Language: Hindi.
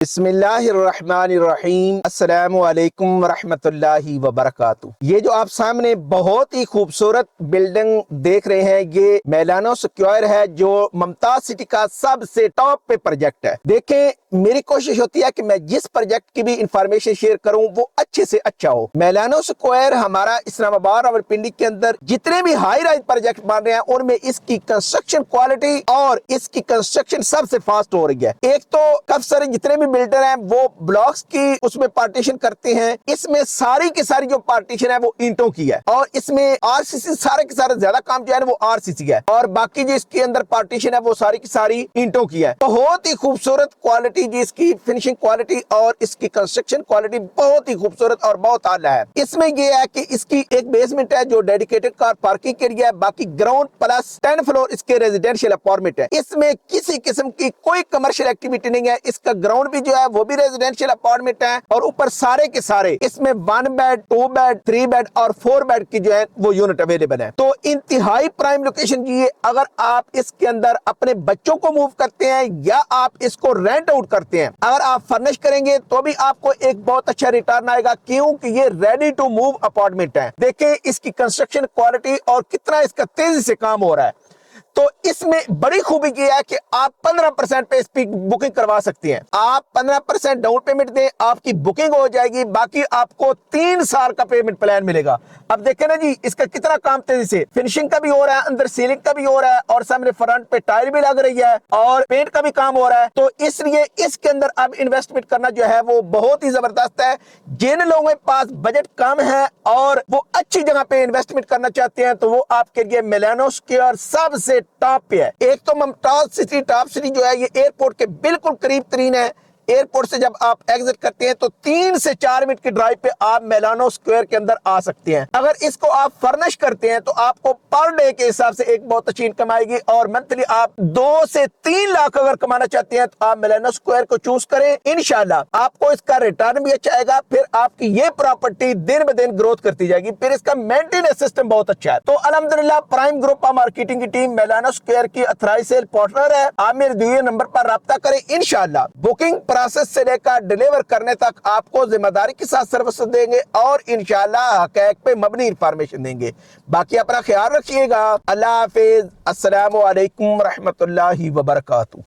बिस्मिल्लाहिर्रहमानिर्रहीम अस्सलामु अलैकुम वरहमतुल्लाहि वबरकातुहू। ये जो आप सामने बहुत ही खूबसूरत बिल्डिंग देख रहे हैं, ये मेलानो स्क्वायर है, जो मुमताज सिटी का सबसे टॉप पे प्रोजेक्ट है। देखें, मेरी कोशिश होती है कि मैं जिस प्रोजेक्ट की भी इंफॉर्मेशन शेयर करूं वो अच्छे से अच्छा हो। मेलानो स्क्वायर हमारा इस्लामाबाद रावलपिंडी के अंदर जितने भी हाई राइज प्रोजेक्ट बन रहे हैं उनमें इसकी कंस्ट्रक्शन क्वालिटी और इसकी कंस्ट्रक्शन सबसे फास्ट हो रही है। एक तो काफी सारे जितने भी बिल्डर हैं वो ब्लॉक्स की उसमें पार्टीशन करते हैं, इसमें सारी की सारी जो पार्टीशन है वो ईंटों की है और इसमें आरसीसी सारे के सारे ज्यादा काम जो है वो आरसीसी है और बाकी जो इसके अंदर पार्टीशन है वो सारी की सारी ईंटों की है। बहुत ही खूबसूरत क्वालिटी जी, इसकी फिनिशिंग क्वालिटी और इसकी कंस्ट्रक्शन क्वालिटी बहुत ही खूबसूरत और बहुत आला है। इसमें यह है कि इसकी एक बेसमेंट है जो डेडिकेटेड कार पार्किंग के लिए है, बाकी ग्राउंड प्लस 10 फ्लोर इसके रेजिडेंशियल अपार्टमेंट है। इसमें किसी किस्म की कोई कमर्शियल एक्टिविटी नहीं है। इसका ग्राउंड भी जो है वो भी रेजिडेंशियल अपार्टमेंट है और ऊपर सारे के सारे इसमें 1 बेड 2 बेड 3 बेड और 4 बेड की जो है वो यूनिट अवेलेबल है। तो इंतहाई प्राइम लोकेशन की है। अगर आप इसके अंदर अपने बच्चों को मूव करते हैं या आप इसको रेंट आउट करते हैं, अगर आप फर्निश करेंगे तो भी आपको एक बहुत अच्छा रिटर्न आएगा, क्योंकि ये रेडी टू मूव अपार्टमेंट है। देखें इसकी कंस्ट्रक्शन क्वालिटी और कितना इसका तेजी से काम हो रहा है। तो इसमें बड़ी खूबी यह है कि आप 15% पे इसकी बुकिंग करवा सकते हैं। आप 15% डाउन पेमेंट दें, आपकी बुकिंग हो जाएगी, बाकी आपको 3 साल का पेमेंट प्लान मिलेगा। अब देखें ना जी, इसका कितना काम तेजी से फिनिशिंग का भी हो रहा है, अंदर सीलिंग का भी हो रहा है और सामने फ्रंट पे टाइल भी लग रही है और पेंट का भी काम हो रहा है। तो इसलिए इसके अंदर अब इन्वेस्टमेंट करना जो है वो बहुत ही जबरदस्त है। जिन लोगों के पास बजट कम है और वो अच्छी जगह पे इन्वेस्टमेंट करना चाहते हैं तो वो आपके लिए मेलानो स्क्वायर सबसे टॉप पे है। एक तो मुमताज सिटी टॉप सिटी जो है ये एयरपोर्ट के बिल्कुल करीब तरीन है। एयरपोर्ट से जब आप एग्जिट करते हैं तो 3 से 4 मिनट की ड्राइव पे आप मेलानो स्क्वायर के अंदर आ सकते हैं। अगर इसको आप फर्निश करते हैं तो आपको पर डे के हिसाब से एक बहुत अच्छी इनकम आएगी और मंथली आप 2 से 3 लाख अगर कमाना चाहते हैं तो आप मेलानो स्क्वायर को चूज करें। इंशाल्लाह आपको इसका रिटर्न भी अच्छा आएगा, फिर आपकी ये प्रॉपर्टी दिन ब दिन ग्रोथ करती जाएगी, फिर इसका मेंटेनेंस सिस्टम बहुत अच्छा है। तो अल्हम्दुलिल्लाह प्राइम ग्रुप ऑफ मार्केटिंग की टीम मेलानो स्क्वायर की अथॉराइज्ड सेल पार्टनर है। आप मेरे दिए नंबर पर राब्ता करें। इंशाल्लाह बुकिंग प्रोसेस से लेकर डिलीवर करने तक आपको जिम्मेदारी के साथ सर्विस देंगे और इंशाल्लाह हक़ाइक़ पे मबनी इंफॉर्मेशन देंगे। बाकी अपना ख्याल रखिएगा। अल्लाह हाफिज। अस्सलामु अलैकुम रहमतुल्लाहि व बरकातुहू।